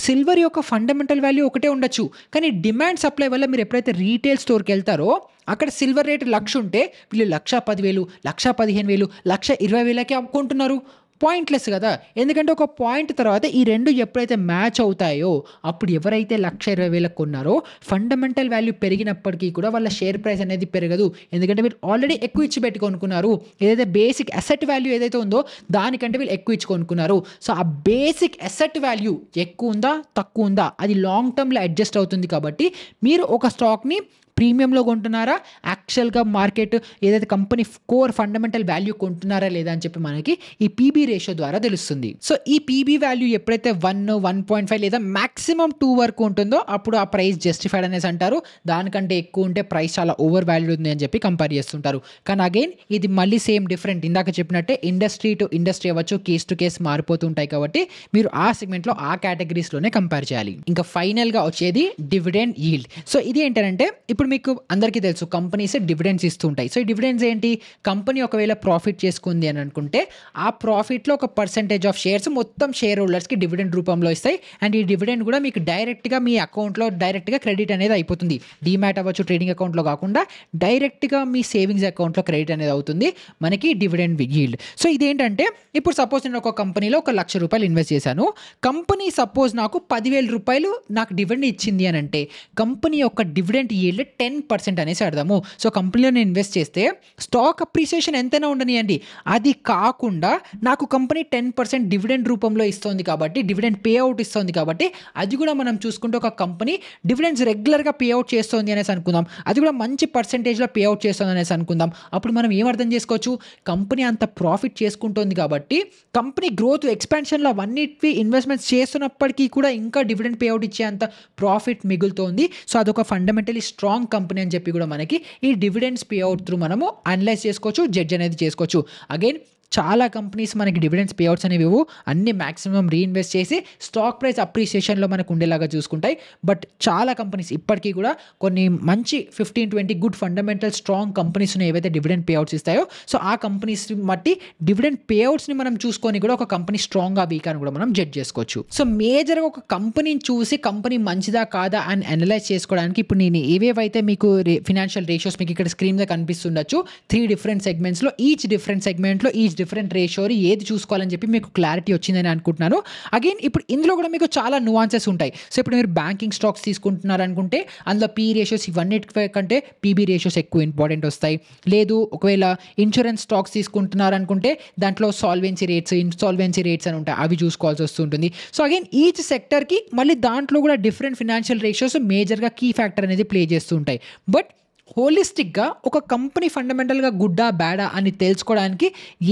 సిల్వర్ యొక్క ఫండమెంటల్ వాల్యూ ఒకటే ఉండొచ్చు, కానీ డిమాండ్ సప్లై వల్ల మీరు ఎప్పుడైతే రీటైల్ స్టోర్కి వెళ్తారో అక్కడ సిల్వర్ రేట్ 1,00,000 ఉంటే వీళ్ళు 1,10,000, 1,15,000, 1,20,000కి అమ్ముకుంటున్నారు. పాయింట్లెస్ కదా, ఎందుకంటే ఒక పాయింట్ తర్వాత ఈ రెండు ఎప్పుడైతే మ్యాచ్ అవుతాయో అప్పుడు ఎవరైతే 1,20,000 కొన్నారో ఫండమెంటల్ వాల్యూ పెరిగినప్పటికీ కూడా వాళ్ళ షేర్ ప్రైస్ అనేది పెరగదు. ఎందుకంటే మీరు ఆల్రెడీ ఎక్కువ ఇచ్చి పెట్టి కొనుక్కున్నారు. ఏదైతే బేసిక్ అసెట్ వాల్యూ ఏదైతే ఉందో దానికంటే వీళ్ళు ఎక్కువ ఇచ్చి కొనుక్కున్నారు. సో ఆ బేసిక్ అసెట్ వాల్యూ ఎక్కువ ఉందా తక్కువ ఉందా అది లాంగ్ టర్మ్లో అడ్జస్ట్ అవుతుంది. కాబట్టి మీరు ఒక స్టాక్ని ప్రీమియంలో కొంటున్నారా, యాక్చువల్గా మార్కెట్ ఏదైతే కంపెనీ కోర్ ఫండమెంటల్ వాల్యూ కొంటున్నారా లేదా అని చెప్పి మనకి ఈ పీబీ రేషియో ద్వారా తెలుస్తుంది. సో ఈ పీబీ వాల్యూ ఎప్పుడైతే 1, 1.5 లేదా మాక్సిమం 2 వరకు ఉంటుందో అప్పుడు ఆ ప్రైస్ జస్టిఫైడ్ అనేసి అంటారు. దానికంటే ఎక్కువ ఉంటే ప్రైస్ చాలా ఓవర్ వాల్యూ ఉంది అని చెప్పి కంపేర్ చేస్తుంటారు. కానీ అగైన్ ఇది మళ్ళీ సేమ్ డిఫరెంట్, ఇందాక చెప్పినట్టే ఇండస్ట్రీ టు ఇండస్ట్రీ అవ్వచ్చు, కేస్ టు కేస్ మారిపోతుంటాయి. కాబట్టి మీరు ఆ సెగ్మెంట్లో ఆ కేటగిరీస్లోనే కంపేర్ చేయాలి. ఇంకా ఫైనల్గా వచ్చేది డివిడెండ్ ఈల్డ్. సో ఇది ఏంటంటే ఇప్పుడు మీకు అందరికీ తెలుసు కంపెనీస్ డివిడెండ్స్ ఇస్తుంటాయి. సో ఈ డివిడెండ్స్ ఏంటి, కంపెనీ ఒకవేళ ప్రాఫిట్ చేసుకుంది అని అనుకుంటే ఆ ప్రాఫిట్లో ఒక పర్సెంటేజ్ ఆఫ్ షేర్స్ మొత్తం షేర్ హోల్డర్స్కి డివిడెండ్ రూపంలో ఇస్తాయి. అండ్ ఈ డివిడెండ్ కూడా మీకు డైరెక్ట్గా మీ అకౌంట్లో డైరెక్ట్గా క్రెడిట్ అనేది అయిపోతుంది. డీమ్యాట్ అవ్వచ్చు, ట్రేడింగ్ అకౌంట్లో కాకుండా డైరెక్ట్గా మీ సేవింగ్స్ అకౌంట్లో క్రెడిట్ అనేది అవుతుంది మనకి డివిడెండ్ ఈల్డ్. సో ఇదేంటంటే ఇప్పుడు సపోజ్ నేను ఒక కంపెనీలో ₹1,00,000 ఇన్వెస్ట్ చేశాను. కంపెనీ సపోజ్ నాకు ₹10,000 నాకు డివిడెండ్ ఇచ్చింది అని అంటే కంపెనీ యొక్క డివిడెండ్ ఈల్డ్ 10% అనేసి అర్థము. సో కంపెనీలో నేను ఇన్వెస్ట్ చేస్తే స్టాక్ అప్రిసియేషన్ ఎంతైనా ఉండనియండి, అది కాకుండా నాకు కంపెనీ 10% డివిడెండ్ రూపంలో ఇస్తుంది. కాబట్టి డివిడెండ్ పే అవుట్ ఇస్తుంది. కాబట్టి అది కూడా మనం చూసుకుంటే ఒక కంపెనీ డివిడెండ్స్ రెగ్యులర్గా పే అవుట్ చేస్తుంది అనేసి అనుకుందాం, అది కూడా మంచి పర్సెంటేజ్లో పే అవుట్ చేస్తుంది అనేసి అనుకుందాం. అప్పుడు మనం ఏం అర్థం చేసుకోవచ్చు, కంపెనీ అంత ప్రాఫిట్ చేసుకుంటుంది కాబట్టి కంపెనీ గ్రోత్ ఎక్స్పాన్షన్లో అవన్నిటివి ఇన్వెస్ట్మెంట్స్ చేస్తున్నప్పటికీ కూడా ఇంకా డివిడెండ్ పే అవుట్ ఇచ్చే అంత ప్రాఫిట్ మిగులుతోంది. సో అదొక ఫండమెంటలీ స్ట్రాంగ్ కంపెనీ అని చెప్పి కూడా మనకి ఈ డివిడెండ్స్ పే అవుట్ త్రూ మనము అనలైజ్ చేసుకోవచ్చు, జడ్జ్ అనేది చేసుకోవచ్చు. అగైన్ చాలా కంపెనీస్ మనకి డివిడెండ్స్ పే అవుట్స్ అనేవి అన్ని మ్యాక్సిమం రీఇన్వెస్ట్ చేసి స్టాక్ ప్రైస్ అప్రిసియేషన్లో మనకు ఉండేలాగా చూసుకుంటాయి. బట్ చాలా కంపెనీస్ ఇప్పటికీ కూడా కొన్ని మంచి 15-20 గుడ్ ఫండమెంటల్ స్ట్రాంగ్ కంపెనీస్ ఏవైతే డివిడెండ్ పే అవుట్స్ ఇస్తాయో సో ఆ కంపెనీస్ బట్టి డివిడెండ్ పే అవుట్స్ని మనం చూసుకొని కూడా ఒక కంపెనీ స్ట్రాంగ్గా వీక్ అని కూడా మనం జడ్జ్ చేసుకోవచ్చు. సో మేజర్గా ఒక కంపెనీని చూసి కంపెనీ మంచిదా కాదా అని అనలైజ్ చేసుకోవడానికి ఇప్పుడు నేను ఏవేవైతే మీకు ఫినాన్షియల్ రేషియోస్ మీకు ఇక్కడ స్క్రీన్ మీద కనిపిస్తుండొచ్చు 3 డిఫరెంట్ సెగ్మెంట్స్లో, ఈచ్ డిఫరెంట్ సెగ్మెంట్లో ఈచ్ డిఫరెంట్ రేషియోని ఏది చూసుకోవాలని చెప్పి మీకు క్లారిటీ వచ్చిందని అనుకుంటున్నాను. అగైన్ ఇప్పుడు ఇందులో కూడా మీకు చాలా నువాన్సెస్ ఉంటాయి. సో ఇప్పుడు మీరు బ్యాంకింగ్ స్టాక్స్ తీసుకుంటున్నారు అనుకుంటే అందులో పీ రేషియోస్ ఇవన్నిటి కంటే పీబీ రేషియోస్ ఎక్కువ ఇంపార్టెంట్ వస్తాయి. లేదు ఒకవేళ ఇన్సూరెన్స్ స్టాక్స్ తీసుకుంటున్నారు అనుకుంటే దాంట్లో సాల్వెన్సీ రేట్స్, ఇన్సాల్వెన్సీ రేట్స్ అని ఉంటాయి, అవి చూసుకోవాల్సి వస్తుంటుంది. సో అగైన్ ఈచ్ సెక్టర్కి మళ్ళీ దాంట్లో కూడా డిఫరెంట్ ఫినాన్షియల్ రేషియోస్ మేజర్గా కీ ఫ్యాక్టర్ అనేది ప్లే చేస్తూ ఉంటాయి. బట్ హోలిస్టిక్‌గా ఒక కంపెనీ ఫండమెంటల్‌గా గుడ్డా, బ్యాడా అని తెలుసుకోవడానికి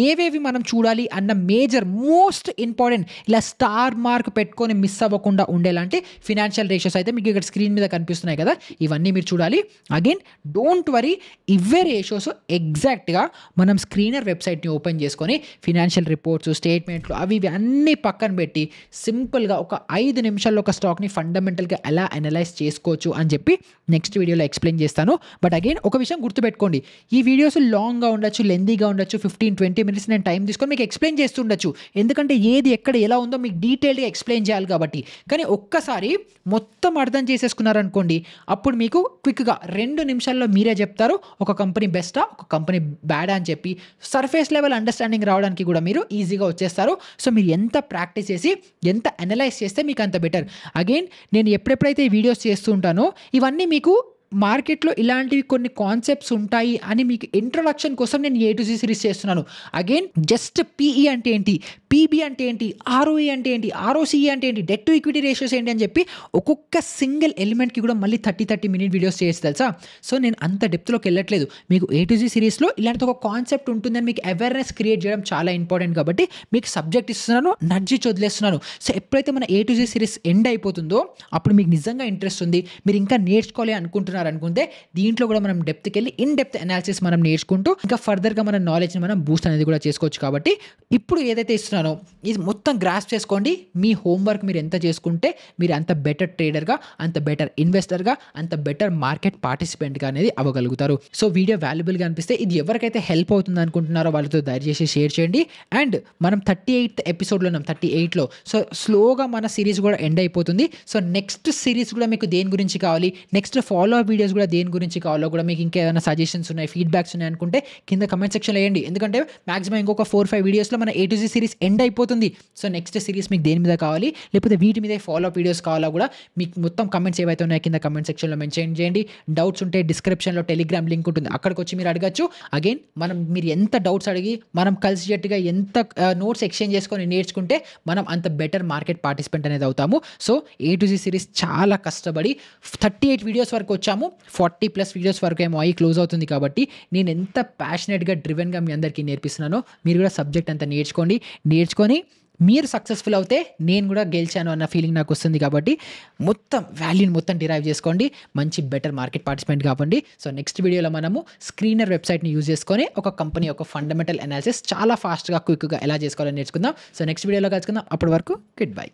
ఏవేవి మనం చూడాలి అన్న మేజర్ మోస్ట్ ఇంపార్టెంట్ ఇలా స్టార్ మార్క్ పెట్టుకొని మిస్ అవ్వకుండా ఉండేలాంటి ఫినాన్షియల్ రేషియోస్ అయితే మీకు ఇక్కడ స్క్రీన్ మీద కనిపిస్తున్నాయి కదా! ఇవన్నీ మీరు చూడాలి. అగైన్ డోంట్ వరీ ఇవే రేషియోస్ ఎగ్జాక్ట్‌గా మనం స్క్రీనర్ వెబ్‌సైట్‌ని ఓపెన్ చేసుకొని ఫినాన్షియల్ రిపోర్ట్స్, స్టేట్మెంట్లు అవి ఇవి అన్నీ పక్కన పెట్టి సింపుల్‌గా ఒక 5 నిమిషాల్లో ఒక స్టాక్‌ని ఫండమెంటల్‌గా ఎలా అనలైజ్ చేసుకోవచ్చు అని చెప్పి నెక్స్ట్ వీడియోలో ఎక్స్‌ప్లెయిన్ చేస్తాను. బట్ అగైన్ ఒక విషయం గుర్తుపెట్టుకోండి. ఈ వీడియోస్ లాంగ్‌గా ఉండొచ్చు, లెంథీగా ఉండొచ్చు. 15-20 మినిట్స్ నేను టైం తీసుకొని మీకు ఎక్స్‌ప్లెయిన్ చేస్తుండొచ్చు. ఎందుకంటే ఏది ఎక్కడ ఎలా ఉందో మీకు డీటెయిల్డ్‌గా ఎక్స్‌ప్లెయిన్ చేయాలి కాబట్టి. కానీ ఒక్కసారి మొత్తం అర్థం చేసేసుకున్నారనుకోండి, అప్పుడు మీకు క్విక్‌గా 2 నిమిషాల్లో మీరే చెప్తారు ఒక కంపెనీ బెస్టా, ఒక కంపెనీ బ్యాడా అని చెప్పి సర్ఫేస్ లెవెల్ అండర్‌స్టాండింగ్ రావడానికి కూడా మీరు ఈజీగా వచ్చేస్తారు. సో మీరు ఎంత ప్రాక్టీస్ చేసి, ఎంత అనలైజ్ చేస్తే మీకు అంత బెటర్. అగైన్ నేను ఎప్పుడెప్పుడైతే ఈ వీడియోస్ చేస్తూ ఉంటానో ఇవన్నీ మీకు మార్కెట్‌లో ఇలాంటివి కొన్ని కాన్సెప్ట్స్ ఉంటాయి అని మీకు ఇంట్రొడక్షన్ కోసం నేను ఏ టు జీ సిరీస్ చేస్తున్నాను. అగైన్ జస్ట్ పీఈ అంటే ఏంటి? పీబీ అంటే ఏంటి? ఆర్ఓఈ అంటే ఏంటి? ఆర్ఓసీఈ అంటే ఏంటి? డెట్ టు ఈక్విటీ రేషియోస్ ఏంటి అని చెప్పి ఒక్కొక్క సింగిల్ ఎలిమెంట్‌కి కూడా మళ్ళీ 30 మినిట్ వీడియోస్ చేయొచ్చు తెలుసా? సో నేను అంత డెప్త్‌లోకి వెళ్ళట్లేదు. మీకు ఏ టు జీ సిరీస్‌లో ఇలాంటి ఒక కాన్సెప్ట్ ఉంటుందని మీకు అవేర్‌నెస్ క్రియేట్ చేయడం చాలా ఇంపార్టెంట్ కాబట్టి మీకు సబ్జెక్ట్ ఇస్తున్నాను, నడ్జిచ్చి వదిలేస్తున్నాను. సో ఎప్పుడైతే మన ఏ టు జీ సిరీస్ ఎండ్ అయిపోతుందో అప్పుడు మీకు నిజంగా ఇంట్రెస్ట్ ఉంది, మీరు ఇంకా నేర్చుకోవాలి అనుకుంటే దీంట్లో కూడా మనం డెప్త్‌కి వెళ్ళి ఇన్ డెప్త్ అనాలిసిస్ మనం నేర్చుకుంటూ ఇంకా ఫర్దర్‌గా మన నాలెడ్జ్‌ని మనం బూస్ట్ అనేది కూడా చేసుకోవచ్చు. కాబట్టి ఇప్పుడు ఏదైతే ఇస్తున్నానో ఇది మొత్తం గ్రాస్ప్ చేసుకోండి. మీ హోంవర్క్ మీరు ఎంత చేసుకుంటే మీరు అంత బెటర్ ట్రేడర్‌గా, అంత బెటర్ ఇన్వెస్టర్‌గా, అంత బెటర్ మార్కెట్ పార్టిసిపెంట్‌గా అనేది అవ్వగలుగుతారు. సో వీడియో వాల్యుబుల్‌గా అనిపిస్తే ఇది ఎవరికైతే హెల్ప్ అవుతుంది అనుకుంటున్నారో వాళ్ళతో దయచేసి షేర్ చేయండి. అండ్ మనం 38th ఎపిసోడ్‌లో ఉన్నాం, 38లో. సో స్లోగా మన సిరీస్ కూడా ఎండ్ అయిపోతుంది. సో నెక్స్ట్ సిరీస్ కూడా మీకు దేని గురించి కావాలి, నెక్స్ట్ ఫాలో అప్ వీడియోస్ కూడా దేని గురించి కావాలో కూడా మీకు ఇంకేమైనా సజెషన్స్ ఉన్నాయి, ఫీడ్‌బ్యాక్స్ ఉన్నాయి అనుకుంటే కింద కామెంట్ సెక్షన్‌లో వేయండి. ఎందుకంటే మాక్సిమం ఇంకొక 4-5 వీడియోస్‌లో మన ఏ టు జీ సిరీస్ ఎండ్ అయిపోతుంది. సో నెక్స్ట్ సిరీస్ మీకు దేని మీద కావాలి, లేకపోతే వీటి మీద ఫాలో అప్ వీడియోస్ కావాలా కూడా మీకు మొత్తం కామెంట్స్ ఏవైతే ఉన్నాయో కింద కామెంట్ సెక్షన్‌లో మెన్షన్ చేయండి. డౌట్స్ ఉంటే డిస్క్రిప్షన్‌లో టెలిగ్రామ్ లింక్ ఉంటుంది, అక్కడికి వచ్చి మీరు అడగచ్చు. అగైన్ మీరు ఎంత డౌట్స్ అడిగి మనం కలిసికట్టుగా ఎంత నోట్స్ ఎక్స్చేంజ్ చేసుకొని నేర్చుకుంటే మనం అంత బెటర్ మార్కెట్ పార్టిసిపెంట్ అనేది అవుతాము. So A to Z series చాలా కష్టపడి 38 వీడియోస్ వరకు వచ్చాము. 40+ వీడియోస్ వరకు ఏమో అయి క్లోజ్ అవుతుంది. కాబట్టి నేను ఎంత ప్యాషనెట్‌గా, డ్రివెన్‌గా మీ అందరికీ నేర్పిస్తున్నానో మీరు కూడా సబ్జెక్ట్ అంతా నేర్చుకొని మీరు సక్సెస్‌ఫుల్ అవుతే నేను కూడా గెలిచాను అన్న ఫీలింగ్ నాకు వస్తుంది. కాబట్టి మొత్తం వాల్యూని మొత్తం డిరైవ్ చేసుకోండి, మంచి బెటర్ మార్కెట్ పార్టిసిపెంట్ కావండి. సో నెక్స్ట్ వీడియోలో మనము స్క్రీనర్ వెబ్‌సైట్‌ని యూజ్ చేసుకొని ఒక కంపెనీ యొక్క ఫండమెంటల్ అనాలిసిస్ చాలా ఫాస్ట్‌గా, క్విక్‌గా ఎలా చేసుకోవాలో నేర్చుకుందాం. సో నెక్స్ట్ వీడియోలో కలుసుకుందాం. అప్పటి వరకు గుడ్ బై.